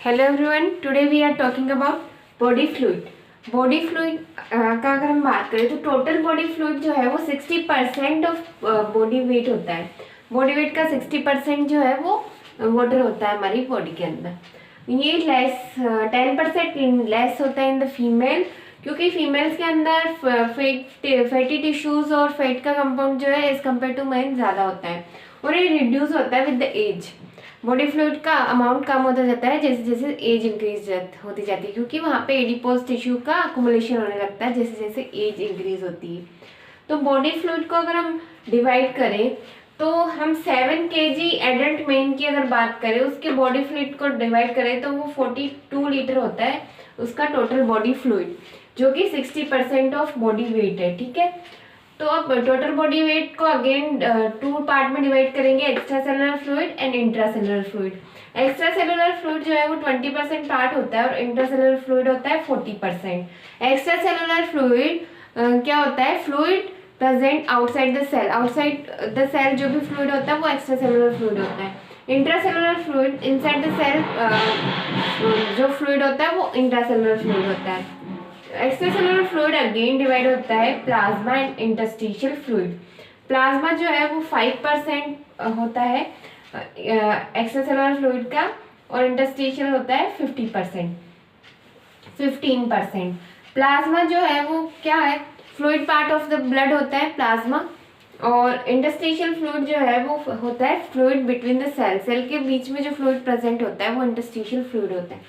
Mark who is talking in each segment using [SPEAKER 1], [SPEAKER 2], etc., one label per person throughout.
[SPEAKER 1] Hello everyone, today we are talking about body fluid. Body fluid का अगर हम बात करें तो टोटल बॉडी फ्लूइड जो है वो 60% ऑफ बॉडी वेट होता है। बॉडी वेट का 60% जो है वो वाटर होता है हमारी बॉडी के अंदर। ये 10% लेस होता है इन द फीमेल, क्योंकि फीमेल्स के अंदर फैटी टिश्यूज और फैट का कंपाउंड जो है एज कम्पेयर टू मेन ज़्यादा होता है और ये रिड्यूस होता है with the age. Body fluid का अमाउंट कम होता जाता है जैसे जैसे एज इंक्रीज होती जाती है, क्योंकि वहाँ पे एडिपोज टिश्यू का अकुमुलेशन होने लगता है जैसे जैसे एज इंक्रीज होती है। तो बॉडी फ्लूइड को अगर हम डिवाइड करें तो हम 7 kg एडल्ट मेन की अगर बात करें, उसके बॉडी फ्लूइड को डिवाइड करें तो वो 42 लीटर होता है उसका टोटल बॉडी फ्लूइड, जो कि 60% ऑफ बॉडी वेट है। ठीक है, तो अब टोटल बॉडी वेट को अगेन 2 पार्ट में डिवाइड करेंगे, extra cellular fluid and intracellular fluid. Extra cellular fluid जो है वो 20% पार्ट होता है और इंट्रासेलुलर फ्लूइड होता है 40%। एक्स्ट्रा सेलुलर फ्लूइड क्या होता है? Fluid present outside the cell. Outside the cell जो भी फ्लूइड होता है वो एक्स्ट्रा सेलुलर फ्लूइड होता है। Intracellular fluid inside the cell जो फ्लूइड होता है वो इंट्रासेलुलर फ्लूइड होता है। एक्स्ट्रासेलुलर फ्लूइड अगेन डिवाइड होता है plasma and interstitial fluid. Plasma जो है वो 5% होता है एक्स्ट्रासेलुलर फ्लूइड का और इंटरस्टिशियल होता है 15%। प्लाज्मा जो है वो क्या है? Fluid part of the blood होता है प्लाज्मा, और इंटरस्टिशियल फ्लूइड जो है वो होता है फ्लूइड बिटवीन द सेल के बीच में जो फ्लूइड प्रेजेंट होता है वो इंटरस्टिशियल फ्लूइड होता है।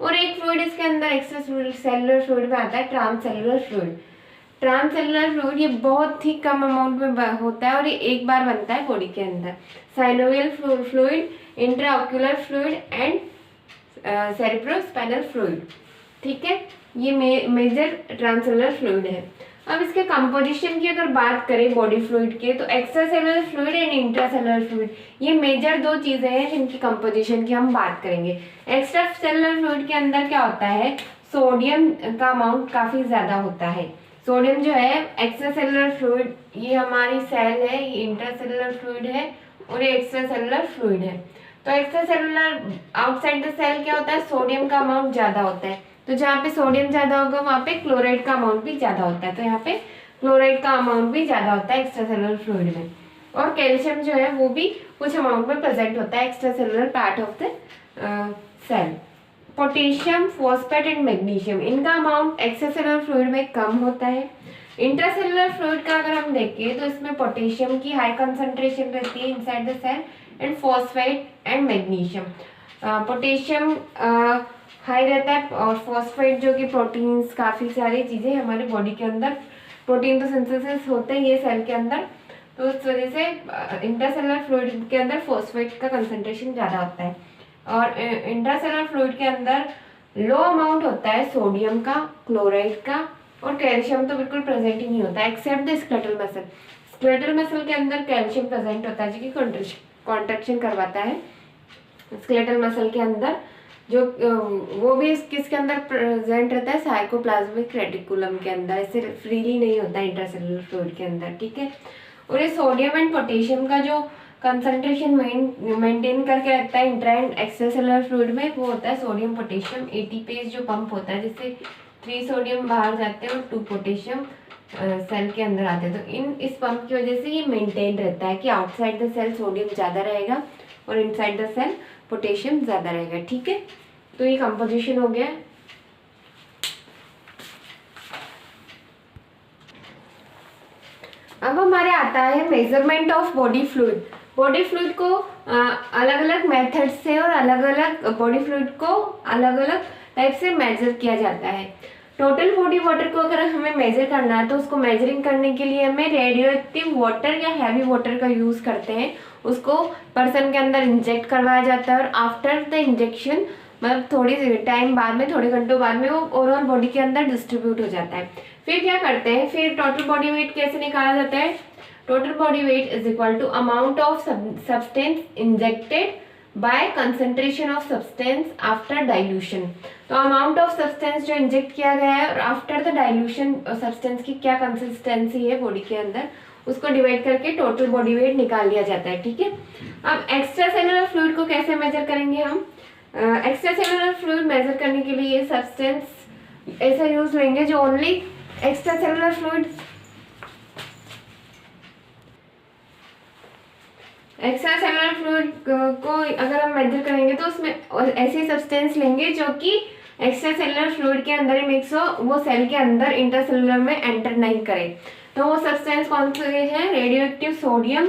[SPEAKER 1] और एक फ्लूइड इसके अंदर एक्स्ट्रा सेलुलर फ्लूइड में आता है, ट्रांससेलुलर फ्लूइड। ट्रांससेलुलर फ्लूइड ये बहुत ही कम अमाउंट में होता है और ये एक बार बनता है बॉडी के अंदर। Synovial fluid, intraocular fluid and cerebrospinal fluid. ठीक है, ये मेजर ट्रांससेलुलर फ्लूइड है। अब इसके कंपोजिशन की अगर बात करें बॉडी फ्लूइड के, तो extra cellular fluid and intracellular fluid ये मेजर 2 चीजें हैं जिनकी कंपोजिशन की हम बात करेंगे। एक्स्ट्रा सेलुलर फ्लूइड के अंदर क्या होता है? सोडियम का अमाउंट काफी ज्यादा होता है। सोडियम जो है एक्स्ट्रा सेलुलर फ्लूइड, ये हमारी सेल है, ये इंट्रासेलुलर फ्लूइड है और ये एक्स्ट्रा सेलुलर फ्लूइड है। तो extra cellular outside the cell क्या होता है? सोडियम का अमाउंट ज्यादा होता है। तो जहाँ पे सोडियम ज्यादा होगा वहाँ पे क्लोराइड का अमाउंट भी ज्यादा होता है, तो यहाँ पे क्लोराइड का अमाउंट भी ज्यादा होता है एक्स्ट्रा सेलुलर फ्लूइड में। और कैल्शियम जो है वो भी कुछ अमाउंट में प्रेजेंट होता है extra cellular part of the cell. Potassium, phosphate and magnesium, इनका अमाउंट एक्स्ट्रा सेलुलर फ्लूइड में कम होता है। इंट्रासेलुलर फ्लूइड का अगर हम देखें तो इसमें पोटेशियम की हाई कंसंट्रेशन रहती है inside the cell and phosphate and magnesium. Potassium high रहता है और फॉस्फेट जो कि प्रोटीन्स, काफ़ी सारी चीज़ें हमारे बॉडी के अंदर, प्रोटीन तो सिंथेसिस होते हैं ये सेल के अंदर, तो उस वजह से इंट्रासेलुलर फ्लूइड के अंदर फॉस्फेट का कंसंट्रेशन ज़्यादा होता है। और इंट्रासेलुलर फ्लूइड के अंदर लो अमाउंट होता है सोडियम का, क्लोराइड का और कैल्शियम तो बिल्कुल प्रेजेंट ही नहीं होता है except the skeletal muscle. Skeletal muscle के अंदर कैल्शियम प्रेजेंट होता है जो कि कॉन्ट्रैक्शन करवाता है। स्केलेटल मसल के अंदर जो वो भी किसके अंदर प्रेजेंट रहता है? साइकोप्लाज्मिक रेटिकुलम के अंदर, ऐसे फ्रीली नहीं होता है इंट्रासेलुलर फ्लूइड के अंदर। ठीक है, और ये सोडियम एंड पोटेशियम का जो कंसंट्रेशन मेंटेन करके रखता है इंट्रा एंड एक्स्ट्रासेलुलर फ्लूइड में, वो होता है सोडियम पोटेशियम एटीपेज जो पंप होता है, जिससे 3 सोडियम बाहर जाते हैं और 2 पोटेशियम सेल के अंदर आते हैं। तो इस पंप की वजह से ये मेंटेन रहता है कि आउटसाइड द सेल सोडियम ज़्यादा रहेगा और इनसाइड द सेल पोटेशियम ज़्यादा रहेगा। ठीक है, तो ये कंपोजिशन हो गया। अब हमारे आता है measurement of body fluid. Body fluid को अलग अलग मेथड से और अलग अलग बॉडी फ्लूइड को अलग अलग टाइप से मेजर किया जाता है। टोटल बॉडी वाटर को अगर हमें मेजर करना है तो उसको मेजरिंग करने के लिए हमें रेडियो एक्टिव वाटर या हैवी वाटर का यूज़ करते हैं। उसको पर्सन के अंदर इंजेक्ट करवाया जाता है और आफ्टर द इंजेक्शन मतलब थोड़ी टाइम बाद में, थोड़े घंटों बाद में वो ओवरऑल बॉडी के अंदर डिस्ट्रीब्यूट हो जाता है। फिर क्या करते हैं? फिर टोटल बॉडी वेट कैसे निकाला जाता है? Total body weight is equal to amount of substance injected by concentration of substance after dilution. तो अमाउंट ऑफ सब्सटेंस जो इंजेक्ट किया गया है और आफ्टर द डाइल्यूशन सब्सटेंस की क्या कंसिस्टेंसी है बॉडी के अंदर, उसको डिवाइड करके टोटल बॉडी वेट निकाल लिया जाता है। ठीक है, अब एक्स्ट्रा सेलुलर फ्लूइड को कैसे मेजर करेंगे हम? एक्स्ट्रा सेलुलर फ्लूइड मेजर करने के लिए ये सब्सटेंस ऐसा यूज लेंगे जो ओनली एक्स्ट्रा सेलुलर फ्लूइड को अगर हम मेजर करेंगे तो उसमें ऐसे सब्सटेंस लेंगे जो कि एक्स्ट्रा सेलुलर फ्लूइड के अंदर ही मिक्स हो, वो सेल के अंदर इंटरसेलुलर में एंटर नहीं करे। तो वो सब्सटेंस कौन से हैं? रेडियो एक्टिव सोडियम,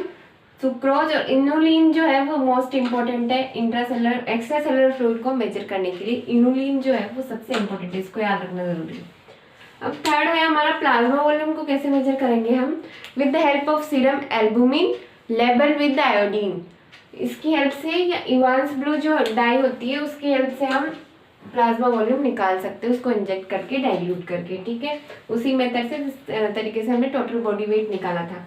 [SPEAKER 1] सुक्रोज और इनुलिन जो है वो मोस्ट इंपॉर्टेंट है इंट्रासेलुलर एक्स्ट्रा सेलुलर फ्लूइड को मेजर करने के लिए। इनुलिन जो है वो सबसे इंपॉर्टेंट है, इसको याद रखना जरूरी है। अब थर्ड है हमारा प्लाज्मा वॉल्यूम को कैसे मेजर करेंगे हम? With the help of serum albumin label with the iodine. इसकी हेल्प से या इवांस ब्लू जो डाई होती है उसकी हेल्प से हम प्लाज्मा वॉल्यूम निकाल सकते हैं, उसको इंजेक्ट करके डाइल्यूट करके, ठीक है। उसी मेथड से जिस तरीके से हमने टोटल बॉडी वेट निकाला था।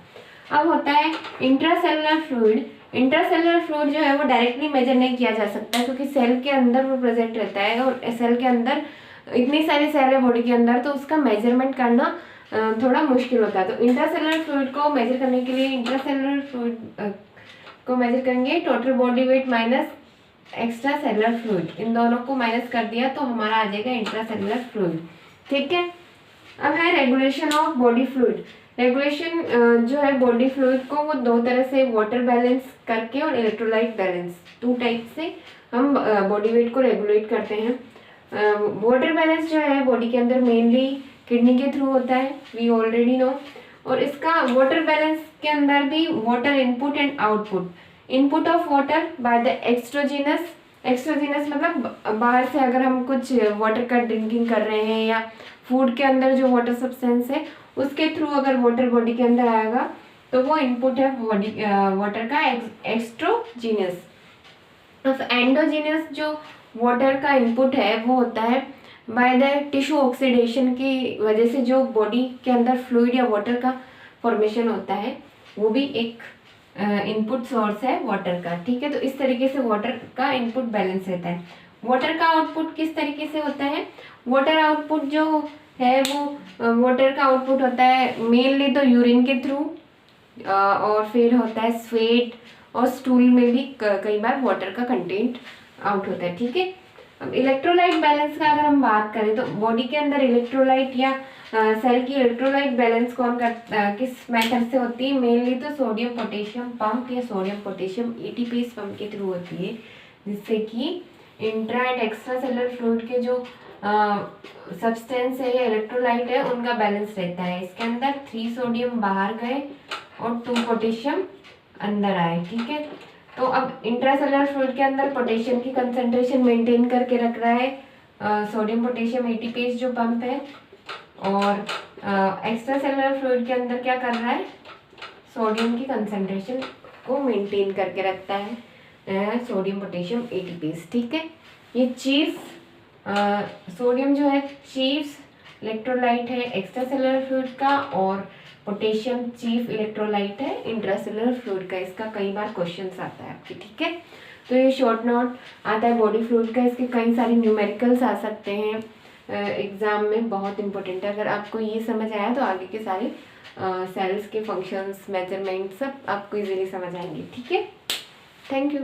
[SPEAKER 1] अब होता है इंट्रासेलुलर फ्लूइड। इंट्रासेलुलर फ्लूइड जो है वो डायरेक्टली मेजर नहीं किया जा सकता क्योंकि सेल के अंदर वो प्रेजेंट रहता है और सेल के अंदर इतनी सारी सेल है बॉडी के अंदर, तो उसका मेजरमेंट करना थोड़ा मुश्किल होता है। तो इंट्रासेलुलर फ्लूइड को मेजर करने के लिए इंट्रासेलुलर फ्लूइड को मेजर करेंगे total body weight minus extra cellular fluid, इन दोनों को माइनस कर दिया तो हमारा आ जाएगा इंट्रासेलुलर फ्लूइड, ठीक है। अब है regulation of body fluid. Regulation जो है बॉडी फ्लूइड को वो दो तरह से, वाटर बैलेंस करके और इलेक्ट्रोलाइट बैलेंस, टू टाइप से हम बॉडी वेट को रेगुलेट करते हैं। वाटर बैलेंस जो है बॉडी के अंदर मेनली किडनी के थ्रू होता है, वी ऑलरेडी नो। और इसका वाटर बैलेंस के अंदर भी water input and output, input of water by the exogenous, exogenous मतलब बाहर से अगर हम कुछ वाटर का ड्रिंकिंग कर रहे हैं या फूड के अंदर जो वाटर सब्सटेंस है उसके थ्रू अगर वाटर बॉडी के अंदर आएगा तो वो इनपुट है बॉडी वाटर का एक्स्ट्रोजीनस। एंडोजीनस जो वाटर का इनपुट है वो होता है बाय द टिश्यू ऑक्सीडेशन की वजह से जो बॉडी के अंदर फ्लूइड या वाटर का फॉर्मेशन होता है, वो भी एक इनपुट सोर्स है वाटर का, ठीक है। तो इस तरीके से वाटर का इनपुट बैलेंस रहता है। वाटर का आउटपुट किस तरीके से होता है? वाटर आउटपुट जो है वो वाटर का आउटपुट होता है मेनली तो यूरिन के थ्रू और फिर होता है स्वेट और स्टूल में भी कई बार वाटर का कंटेंट आउट होता है, ठीक है। अब इलेक्ट्रोलाइट बैलेंस का अगर हम बात करें तो बॉडी के अंदर इलेक्ट्रोलाइट या सेल की इलेक्ट्रोलाइट बैलेंस किस मेथड से होती है? मेनली तो सोडियम पोटेशियम पंप या सोडियम पोटेशियम एटीपीज पंप के थ्रू होती है, जिससे कि intra and extra cellular fluid के जो सब्सटेंस है या इलेक्ट्रोलाइट है उनका बैलेंस रहता है। इसके अंदर 3 सोडियम बाहर गए और 2 पोटेशियम अंदर आए, ठीक है। तो अब इंट्रासेलुलर फ्लूइड के अंदर पोटेशियम की कंसंट्रेशन मेंटेन करके रख रहा है सोडियम पोटेशियम एटीपीज जो पंप है, और एक्स्ट्रा सेलुलर फ्लूइड के अंदर क्या कर रहा है? सोडियम की कंसंट्रेशन को मेंटेन करके रखता है सोडियम पोटेशियम एटीपीज, ठीक है। ये चीफ सोडियम जो है चीफ इलेक्ट्रोलाइट है एक्स्ट्रा सेलुलर फ्लूइड का, और पोटेशियम चीफ इलेक्ट्रोलाइट है इंट्रासेलुलर फ्लूइड का। इसका कई बार क्वेश्चंस आता है आपके, ठीक है। तो ये शॉर्ट नोट आता है बॉडी फ्लूइड का, इसके कई सारे न्यूमेरिकल्स आ सकते हैं एग्जाम में, बहुत इंपॉर्टेंट है। अगर आपको ये समझ आया तो आगे के सारे सेल्स के फंक्शंस मेजरमेंट सब आपको इजीली समझ आएंगे, ठीक है। Thank you.